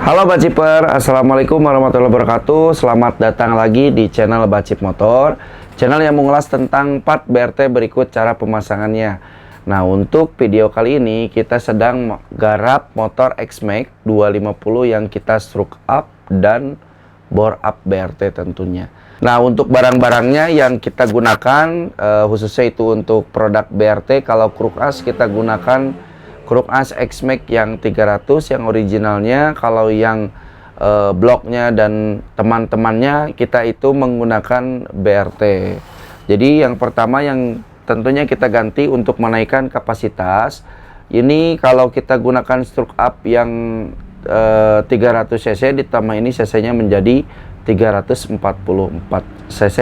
Halo Baciper, Assalamualaikum warahmatullahi wabarakatuh. Selamat datang lagi di channel Bacip Motor, channel yang mengulas tentang part BRT berikut cara pemasangannya. Nah, untuk video kali ini kita sedang garap motor X-Max 250 yang kita stroke up dan bore up BRT tentunya. Nah, untuk barang-barangnya yang kita gunakan khususnya itu untuk produk BRT, kalau kruk as kita gunakan kruk as X-Max yang 300 yang originalnya. Kalau yang bloknya dan teman-temannya kita itu menggunakan BRT. Jadi yang pertama yang tentunya kita ganti untuk menaikkan kapasitas. Ini kalau kita gunakan stroke up yang 300 cc ditambah ini cc nya menjadi 344 cc.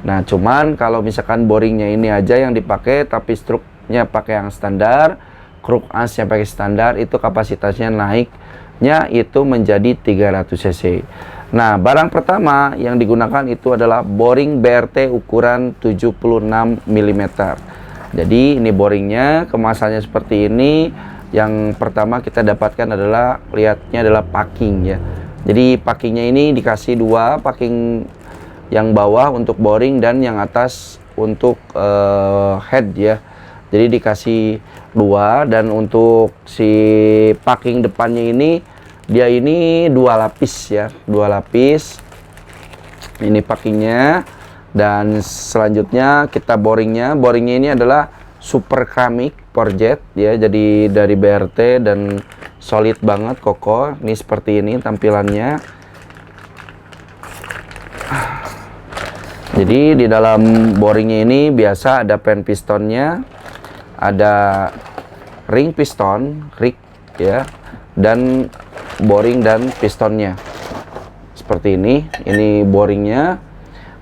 Nah, cuman kalau misalkan boringnya ini aja yang dipakai tapi stroke-nya pakai yang standar, kruk asnya pakai standar, itu kapasitasnya naiknya itu menjadi 300 cc. Nah, barang pertama yang digunakan itu adalah boring BRT ukuran 76 mm. Jadi ini boringnya, kemasannya seperti ini. Yang pertama kita dapatkan adalah, lihatnya adalah packing ya. Jadi packingnya ini dikasih dua, packing yang bawah untuk boring dan yang atas untuk head ya. Jadi dikasih dua, dan untuk si packing depannya ini dia ini dua lapis ya, dua lapis. Ini packingnya, dan selanjutnya kita boringnya. Boringnya ini adalah super keramik Porjet ya, jadi dari BRT dan solid banget, kokoh. Ini seperti ini tampilannya. Jadi di dalam boringnya ini biasa ada pen pistonnya, ada ring piston, rig ya, dan boring dan pistonnya seperti ini. Ini boringnya,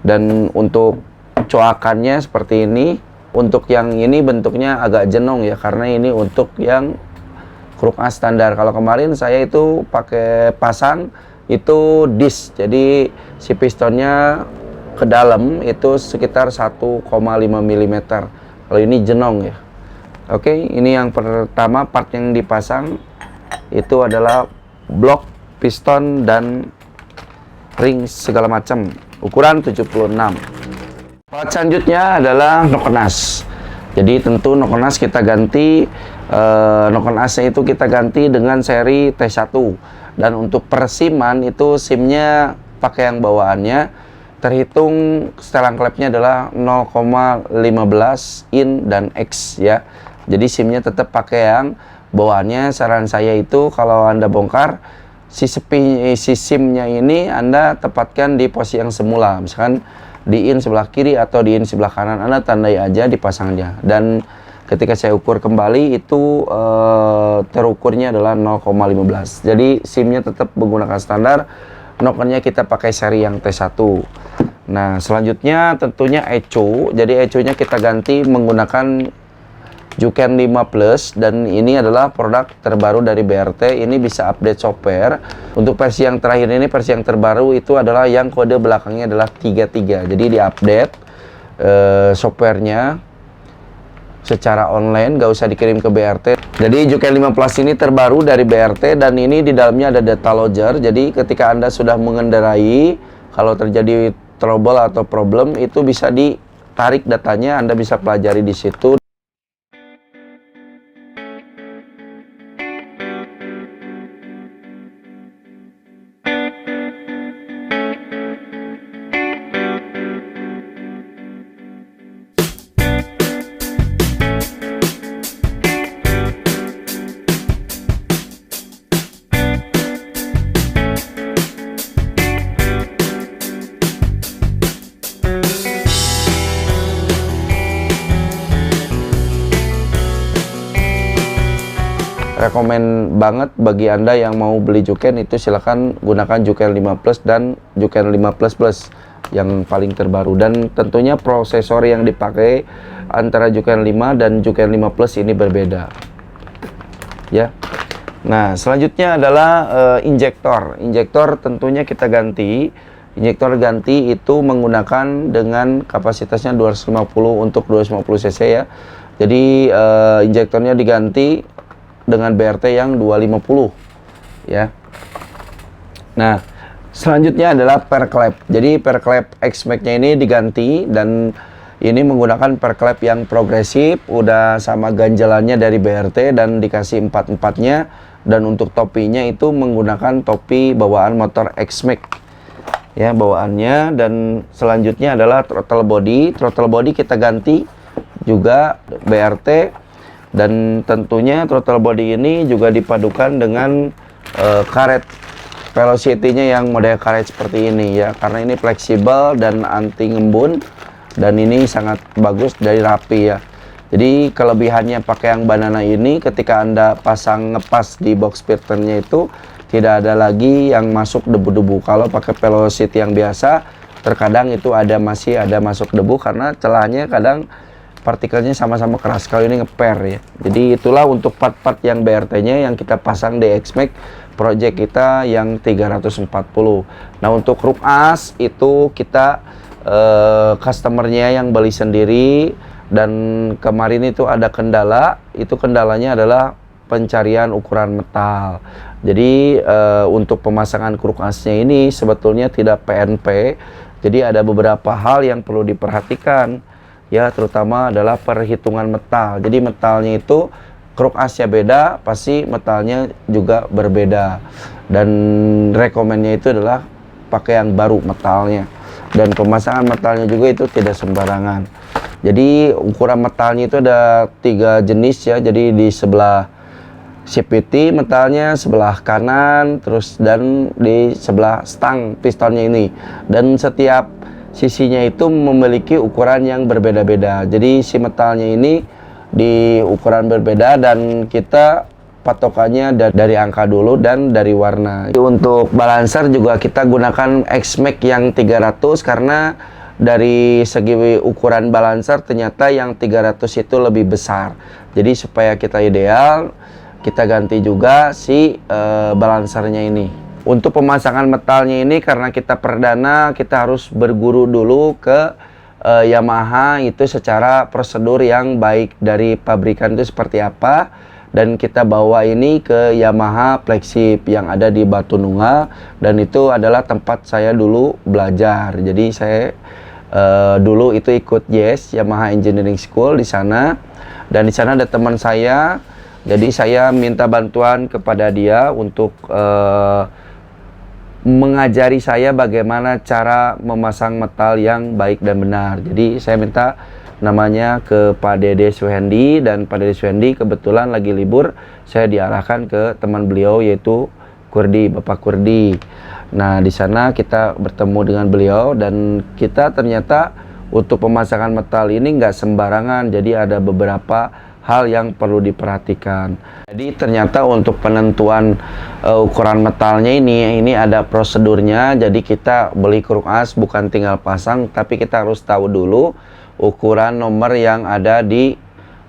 dan untuk coakannya seperti ini. Untuk yang ini bentuknya agak jenong ya, karena ini untuk yang kruk as standar. Kalau kemarin saya itu pakai pasang itu disc, jadi si pistonnya ke dalam itu sekitar 1,5 mm. Kalau ini jenong ya. Oke, ini yang pertama part yang dipasang itu adalah blok, piston, dan ring segala macam ukuran 76. Part selanjutnya adalah noken as. Jadi tentu noken as kita ganti, noken asnya itu kita ganti dengan seri T1. Dan untuk persiman itu SIM-nya pakai yang bawaannya. Terhitung setelan klepnya adalah 0,15 in dan X ya. Jadi SIM-nya tetap pakai yang bawaannya. Saran saya itu kalau Anda bongkar si SIM-nya ini Anda tempatkan di posisi yang semula. Misalkan di in sebelah kiri atau di in sebelah kanan, Anda tandai aja dipasangnya. Dan ketika saya ukur kembali itu terukurnya adalah 0,15. Jadi SIM-nya tetap menggunakan standar, nokennya kita pakai seri yang T1. Nah, selanjutnya tentunya ECO. Jadi ECO-nya kita ganti menggunakan Juken 5 Plus, dan ini adalah produk terbaru dari BRT. Ini bisa update software. Untuk versi yang terakhir ini, versi yang terbaru itu adalah yang kode belakangnya adalah 33. Jadi diupdate softwarenya secara online, gak usah dikirim ke BRT. Jadi Juken 5 Plus ini terbaru dari BRT, dan ini di dalamnya ada data logger. Jadi ketika Anda sudah mengendarai, kalau terjadi trouble atau problem, itu bisa ditarik datanya, Anda bisa pelajari di situ. Rekomen banget bagi Anda yang mau beli Juken, itu silahkan gunakan Juken 5 Plus dan Juken 5 Plus Plus yang paling terbaru. Dan tentunya prosesor yang dipakai antara Juken 5 dan Juken 5 Plus ini berbeda ya. Nah, selanjutnya adalah injektor. Injektor tentunya kita ganti. Injektor ganti itu menggunakan dengan kapasitasnya 250 untuk 250 cc ya. Jadi injektornya diganti dengan BRT yang 250 ya. Nah, selanjutnya adalah perklep. Jadi perklep X-Max-nya ini diganti dan ini menggunakan perklep yang progresif, udah sama ganjalannya dari BRT dan dikasih empat-empatnya. Dan untuk topinya itu menggunakan topi bawaan motor X-Max ya bawaannya. Dan selanjutnya adalah throttle body kita ganti juga BRT, dan tentunya throttle body ini juga dipadukan dengan karet velocity-nya yang model karet seperti ini ya, karena ini fleksibel dan anti ngembun, dan ini sangat bagus dari rapi ya. Jadi kelebihannya pakai yang banana ini, ketika Anda pasang ngepas di box filternya itu tidak ada lagi yang masuk debu-debu. Kalau pakai velocity yang biasa, terkadang itu masih ada masuk debu karena celahnya kadang partikelnya sama-sama keras. Kalau ini ngeper ya. Jadi itulah untuk part-part yang BRT-nya yang kita pasang di X-Max project kita yang 340. Nah, untuk kruk as itu kita customernya yang beli sendiri, dan kemarin itu ada kendala. Itu kendalanya adalah pencarian ukuran metal. Jadi untuk pemasangan kruk asnya ini sebetulnya tidak PNP. Jadi ada beberapa hal yang perlu diperhatikan ya, terutama adalah perhitungan metal. Jadi metalnya itu kruk asnya beda, pasti metalnya juga berbeda. Dan rekomennya itu adalah pakai yang baru metalnya. Dan pemasangan metalnya juga itu tidak sembarangan. Jadi ukuran metalnya itu ada 3 jenis ya. Jadi di sebelah CPT metalnya, sebelah kanan, terus dan di sebelah stang pistonnya ini. Dan setiap sisinya itu memiliki ukuran yang berbeda-beda. Jadi si metalnya ini di ukuran berbeda, dan kita patokannya dari angka dulu dan dari warna. Untuk balancer juga kita gunakan X-Max yang 300 karena dari segi ukuran balancer ternyata yang 300 itu lebih besar. Jadi supaya kita ideal, kita ganti juga si balancernya ini. Untuk pemasangan metalnya ini karena kita perdana, kita harus berguru dulu ke Yamaha itu secara prosedur yang baik dari pabrikan itu seperti apa, dan kita bawa ini ke Yamaha Flagship yang ada di Batu Nunggal, dan itu adalah tempat saya dulu belajar. Jadi saya dulu itu ikut Yamaha Engineering School di sana, dan di sana ada teman saya. Jadi saya minta bantuan kepada dia untuk mengajari saya bagaimana cara memasang metal yang baik dan benar. Jadi saya minta namanya ke Pak Dede Suhendi, dan Pak Dede Suhendi kebetulan lagi libur. Saya diarahkan ke teman beliau yaitu Kurdi, Bapak Kurdi. Nah, di sana kita bertemu dengan beliau, dan kita ternyata untuk pemasangan metal ini nggak sembarangan. Jadi ada beberapa hal yang perlu diperhatikan. Jadi ternyata untuk penentuan ukuran metalnya ini ada prosedurnya. Jadi kita beli kruk as bukan tinggal pasang, tapi kita harus tahu dulu ukuran nomor yang ada di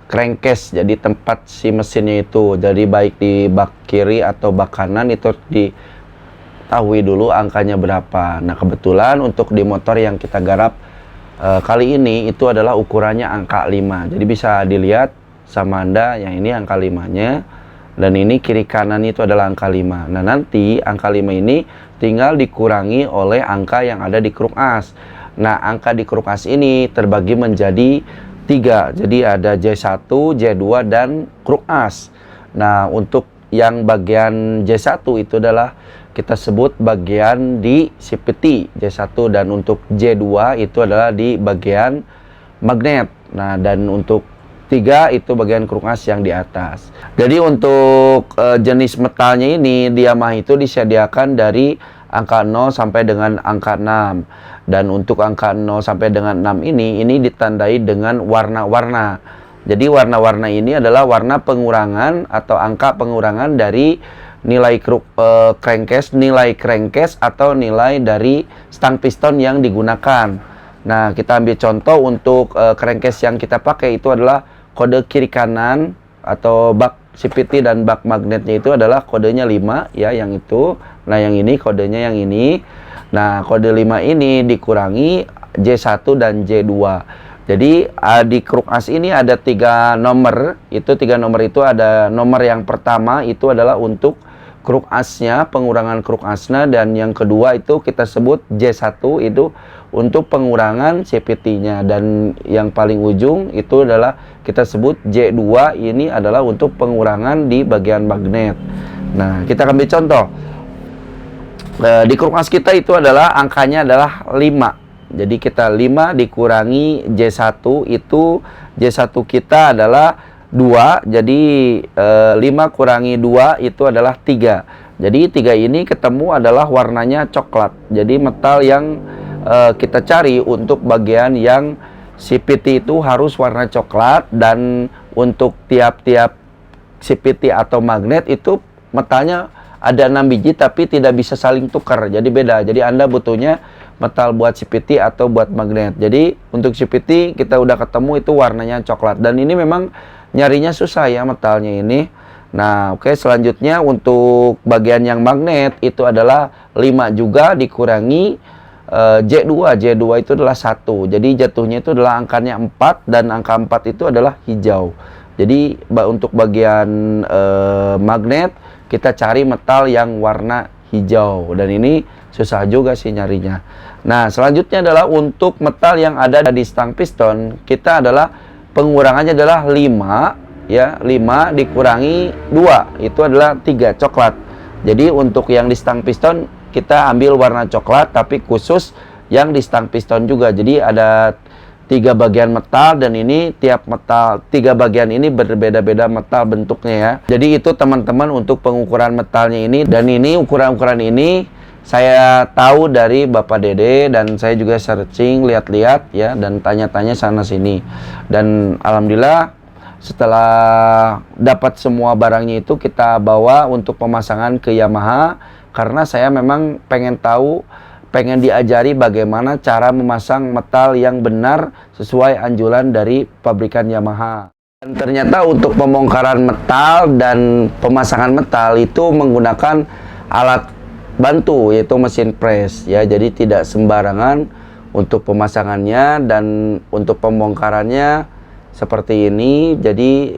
crankcase, jadi tempat si mesinnya itu. Jadi baik di bak kiri atau bak kanan itu diketahui dulu angkanya berapa. Nah, kebetulan untuk di motor yang kita garap kali ini itu adalah ukurannya angka 5. Jadi bisa dilihat sama Anda, yang ini angka 5-nya, dan ini kiri kanan itu adalah angka 5. Nah, nanti angka 5 ini tinggal dikurangi oleh angka yang ada di kruk as. Nah, angka di kruk as ini terbagi menjadi 3. Jadi ada J1, J2, dan kruk as. Nah, untuk yang bagian J1 itu adalah kita sebut bagian di CPT J1, dan untuk J2 itu adalah di bagian magnet. Nah, dan untuk 3 itu bagian kruk as yang di atas. Jadi untuk jenis metalnya ini di Yamaha itu disediakan dari angka 0 sampai dengan angka 6. Dan untuk angka 0 sampai dengan 6 ini ditandai dengan warna-warna. Jadi warna-warna ini adalah warna pengurangan atau angka pengurangan dari nilai crankcase, nilai crankcase atau nilai dari stang piston yang digunakan. Nah, kita ambil contoh untuk crankcase yang kita pakai itu adalah kode kiri kanan atau bak CPT dan bak magnetnya itu adalah kodenya 5 ya, yang itu. Nah, yang ini kodenya yang ini. Nah, kode 5 ini dikurangi J1 dan J2. Jadi di kruk as ini ada 3 nomor. Itu 3 nomor itu ada nomor yang pertama itu adalah untuk kruk asnya, pengurangan kruk asnya, dan yang kedua itu kita sebut J1 itu untuk pengurangan CPT-nya, dan yang paling ujung itu adalah kita sebut J2, ini adalah untuk pengurangan di bagian magnet. Nah, kita ambil contoh. Di kruk as kita itu adalah angkanya adalah 5. Jadi kita 5 dikurangi J1 itu J1 kita adalah 2. Jadi 5 kurangi 2 itu adalah 3. Jadi 3 ini ketemu adalah warnanya coklat. Jadi metal yang kita cari untuk bagian yang CPT itu harus warna coklat, dan untuk tiap-tiap CPT atau magnet itu metalnya ada 6 biji tapi tidak bisa saling tukar, jadi beda. Jadi Anda butuhnya metal buat CPT atau buat magnet. Jadi untuk CPT kita udah ketemu itu warnanya coklat, dan ini memang nyarinya susah ya metalnya ini. Nah, oke, selanjutnya untuk bagian yang magnet itu adalah 5 juga dikurangi J2. J2 itu adalah 1. Jadi jatuhnya itu adalah angkanya 4, dan angka 4 itu adalah hijau. Jadi untuk bagian magnet kita cari metal yang warna hijau, dan ini susah juga sih nyarinya. Nah, selanjutnya adalah untuk metal yang ada di stang piston, kita adalah pengurangannya adalah 5 ya, 5 dikurangi 2 itu adalah 3, coklat. Jadi untuk yang di stang piston kita ambil warna coklat, tapi khusus yang di stang piston juga. Jadi ada 3 bagian metal, dan ini tiap metal 3 bagian ini berbeda-beda metal bentuknya ya. Jadi itu teman-teman untuk pengukuran metalnya ini, dan ini ukuran-ukuran ini saya tahu dari Bapak Dede, dan saya juga searching, lihat-lihat ya, dan tanya-tanya sana sini. Dan alhamdulillah setelah dapat semua barangnya itu kita bawa untuk pemasangan ke Yamaha, karena saya memang pengen tahu, pengen diajari bagaimana cara memasang metal yang benar sesuai anjuran dari pabrikan Yamaha. Dan ternyata untuk pembongkaran metal dan pemasangan metal itu menggunakan alat bantu, yaitu mesin press ya. Jadi tidak sembarangan untuk pemasangannya, dan untuk pembongkarannya seperti ini. Jadi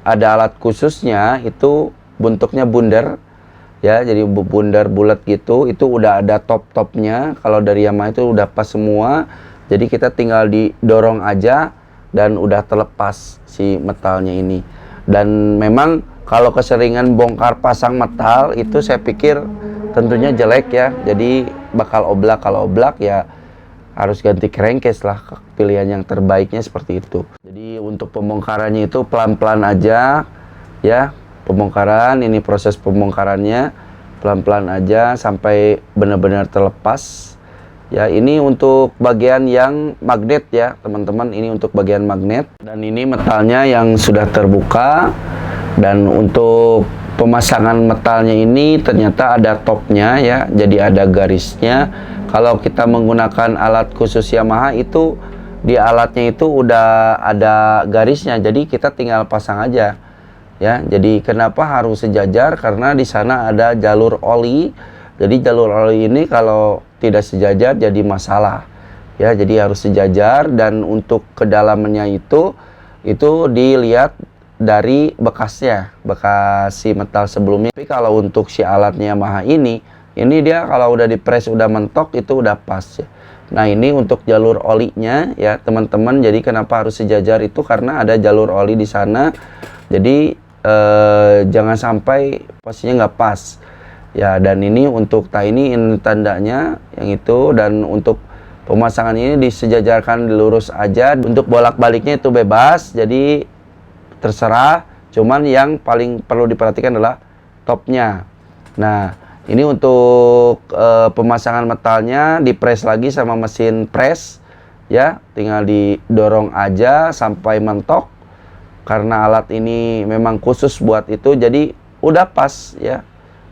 ada alat khususnya, itu bentuknya bundar ya, jadi bundar bulat gitu. Itu udah ada top-topnya. Kalau dari Yamaha itu udah pas semua, jadi kita tinggal didorong aja dan udah terlepas si metalnya ini. Dan memang kalau keseringan bongkar pasang metal itu saya pikir tentunya jelek ya, jadi bakal oblak. Kalau oblak ya harus ganti crankcase lah, pilihan yang terbaiknya seperti itu. Jadi untuk pembongkarannya itu pelan-pelan aja ya. Pembongkaran, ini proses pembongkarannya pelan-pelan aja sampai benar-benar terlepas ya. Ini untuk bagian yang magnet ya teman-teman, ini untuk bagian magnet, dan ini metalnya yang sudah terbuka. Dan untuk pemasangan metalnya ini ternyata ada topnya ya, jadi ada garisnya. Kalau kita menggunakan alat khusus Yamaha itu di alatnya itu udah ada garisnya, jadi kita tinggal pasang aja ya. Jadi kenapa harus sejajar? Karena di sana ada jalur oli. Jadi jalur oli ini kalau tidak sejajar jadi masalah ya. Jadi harus sejajar, dan untuk kedalamannya itu dilihat dari bekasnya, bekas si metal sebelumnya. Tapi kalau untuk si alatnya Yamaha ini dia kalau udah dipres udah mentok itu udah pas ya. Nah, ini untuk jalur olinya ya teman-teman. Jadi kenapa harus sejajar itu karena ada jalur oli di sana. Jadi jangan sampai posisinya nggak pas ya. Dan ini untuk ini tandanya yang itu, dan untuk pemasangan ini disejajarkan lurus aja. Untuk bolak-baliknya itu bebas, jadi terserah. Cuman yang paling perlu diperhatikan adalah topnya. Nah, ini untuk pemasangan metalnya dipres lagi sama mesin press ya, tinggal didorong aja sampai mentok. Karena alat ini memang khusus buat itu, jadi udah pas ya.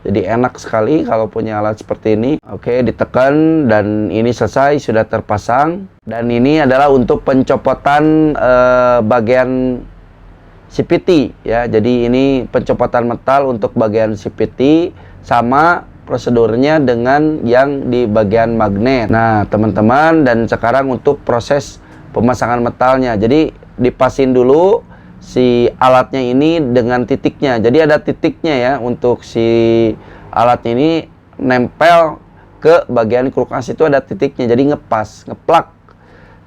Jadi enak sekali kalau punya alat seperti ini. Oke, ditekan dan ini selesai, sudah terpasang. Dan ini adalah untuk pencopotan bagian CPT ya. Jadi ini pencopotan metal untuk bagian CPT, sama prosedurnya dengan yang di bagian magnet. Nah teman-teman, dan sekarang untuk proses pemasangan metalnya. Jadi dipasin dulu si alatnya ini dengan titiknya. Jadi ada titiknya ya untuk si alatnya ini nempel ke bagian kruk as itu ada titiknya. Jadi ngepas, ngeplak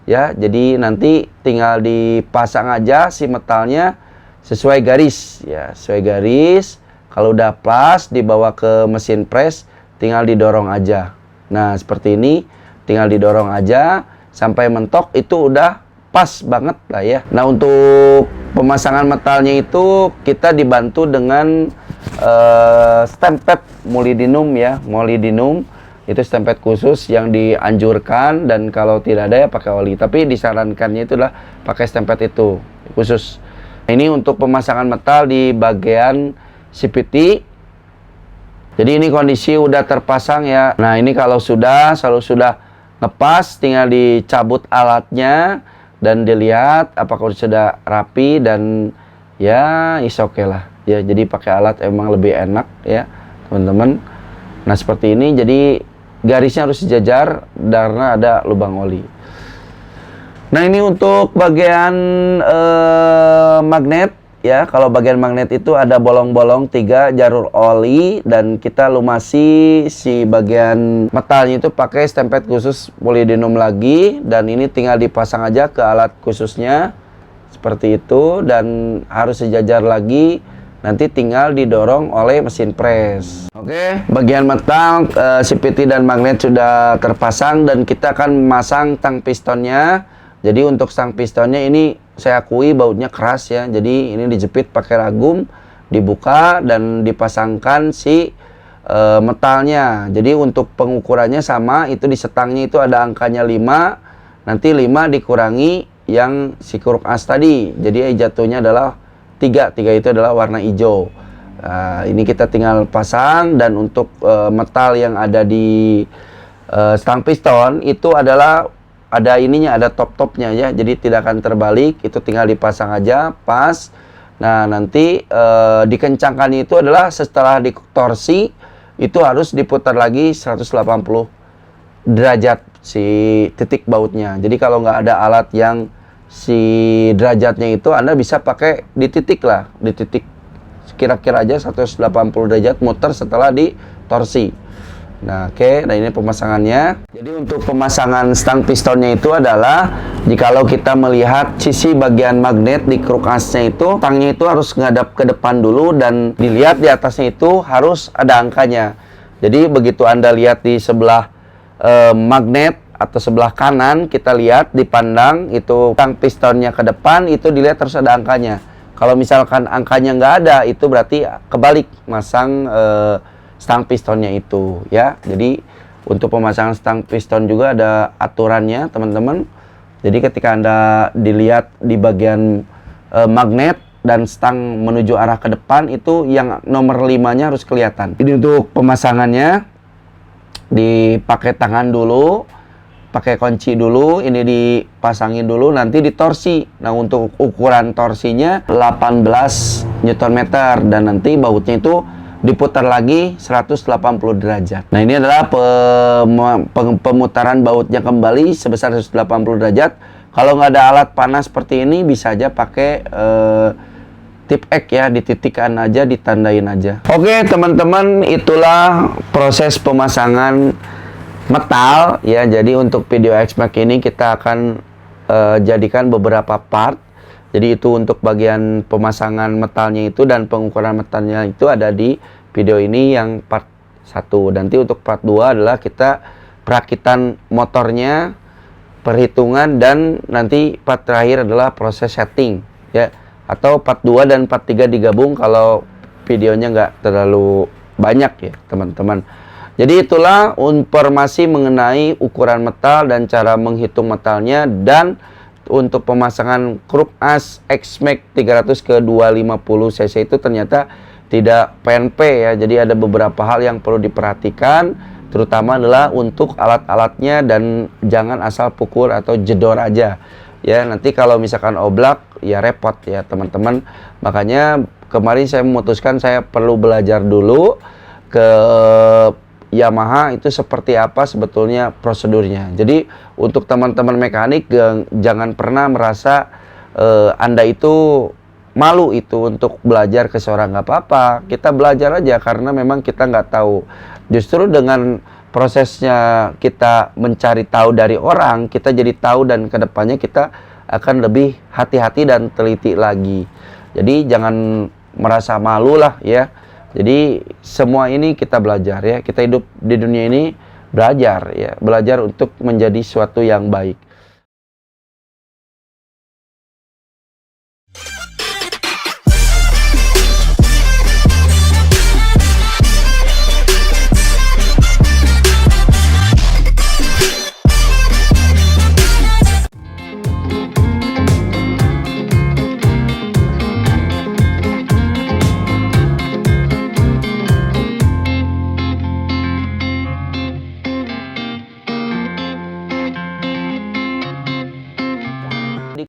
ya. Jadi nanti tinggal dipasang aja si metalnya sesuai garis ya, sesuai garis. Kalau udah pas dibawa ke mesin press, tinggal didorong aja. Nah, seperti ini tinggal didorong aja sampai mentok, itu udah pas banget lah ya. Nah, untuk pemasangan metalnya itu kita dibantu dengan stempet molybdenum ya, molybdenum. Itu stempet khusus yang dianjurkan, dan kalau tidak ada ya pakai oli. Tapi disarankannya itu adalah pakai stempet itu khusus. Ini untuk pemasangan metal di bagian CVT. Jadi ini kondisi udah terpasang ya. Nah, ini kalau sudah ngepas, tinggal dicabut alatnya dan dilihat apakah sudah rapi, dan ya is oke lah ya. Jadi pakai alat emang lebih enak ya teman-teman. Nah, seperti ini. Jadi garisnya harus sejajar karena ada lubang oli. Nah, ini untuk bagian magnet ya. Kalau bagian magnet itu ada bolong-bolong 3 jalur oli, dan kita lumasi si bagian metalnya itu pakai stempet khusus molybdenum lagi, dan ini tinggal dipasang aja ke alat khususnya seperti itu, dan harus sejajar lagi. Nanti tinggal didorong oleh mesin press. Oke, bagian metal CVT dan magnet sudah terpasang, dan kita akan memasang tang pistonnya. Jadi untuk stang pistonnya ini saya akui bautnya keras ya. Jadi ini dijepit pakai ragum, dibuka dan dipasangkan si metalnya. Jadi untuk pengukurannya sama, itu di setangnya itu ada angkanya 5. Nanti 5 dikurangi yang si kruk as tadi. Jadi jatuhnya adalah 3 itu adalah warna hijau. Ini kita tinggal pasang, dan untuk metal yang ada di stang piston itu adalah ada ininya, ada top-topnya ya. Jadi tidak akan terbalik, itu tinggal dipasang aja pas. Nah, nanti dikencangkan itu adalah setelah ditorsi itu harus diputar lagi 180 derajat si titik bautnya. Jadi kalau nggak ada alat yang si derajatnya itu, Anda bisa pakai di titik lah, di titik kira-kira aja 180 derajat muter setelah ditorsi. Nah, oke. Nah, ini pemasangannya. Jadi untuk pemasangan stang pistonnya itu adalah, jikalau kita melihat sisi bagian magnet di kruk asnya itu, stangnya itu harus ngadap ke depan dulu, dan dilihat di atasnya itu harus ada angkanya. Jadi begitu Anda lihat di sebelah magnet atau sebelah kanan, kita lihat dipandang itu stang pistonnya ke depan, itu dilihat harus ada angkanya. Kalau misalkan angkanya nggak ada, itu berarti kebalik masang stang pistonnya itu ya. Jadi untuk pemasangan stang piston juga ada aturannya teman-teman. Jadi ketika Anda dilihat di bagian magnet dan stang menuju arah ke depan, itu yang nomor 5-nya harus kelihatan. Jadi untuk pemasangannya dipakai tangan dulu, pakai kunci dulu, ini dipasangin dulu, nanti ditorsi. Nah, untuk ukuran torsinya 18 Nm, dan nanti bautnya itu diputar lagi 180 derajat. Nah, ini adalah pemutaran bautnya kembali sebesar 180 derajat. Kalau nggak ada alat panas seperti ini, bisa aja pakai tip X ya, dititikkan aja, ditandain aja. Oke teman-teman, itulah proses pemasangan metal ya. Jadi untuk video X-Max ini kita akan jadikan beberapa part. Jadi itu untuk bagian pemasangan metalnya itu, dan pengukuran metalnya itu ada di video ini yang part 1. Nanti untuk part 2 adalah kita perakitan motornya, perhitungan, dan nanti part terakhir adalah proses setting ya. Atau part 2 dan part 3 digabung kalau videonya nggak terlalu banyak ya teman-teman. Jadi itulah informasi mengenai ukuran metal dan cara menghitung metalnya, dan untuk pemasangan kruk as X-Max 300 ke 250 cc itu ternyata tidak PNP ya. Jadi ada beberapa hal yang perlu diperhatikan, terutama adalah untuk alat-alatnya, dan jangan asal pukul atau jedor aja ya. Nanti kalau misalkan oblak ya repot ya teman-teman. Makanya kemarin saya memutuskan saya perlu belajar dulu ke Yamaha itu seperti apa sebetulnya prosedurnya. Jadi untuk teman-teman mekanik, jangan pernah merasa Anda itu malu itu untuk belajar ke seorang, nggak apa-apa. Kita belajar aja karena memang kita nggak tahu. Justru dengan prosesnya kita mencari tahu dari orang, kita jadi tahu dan kedepannya kita akan lebih hati-hati dan teliti lagi. Jadi jangan merasa malu lah ya. Jadi semua ini kita belajar ya. Kita hidup di dunia ini belajar ya, belajar untuk menjadi suatu yang baik.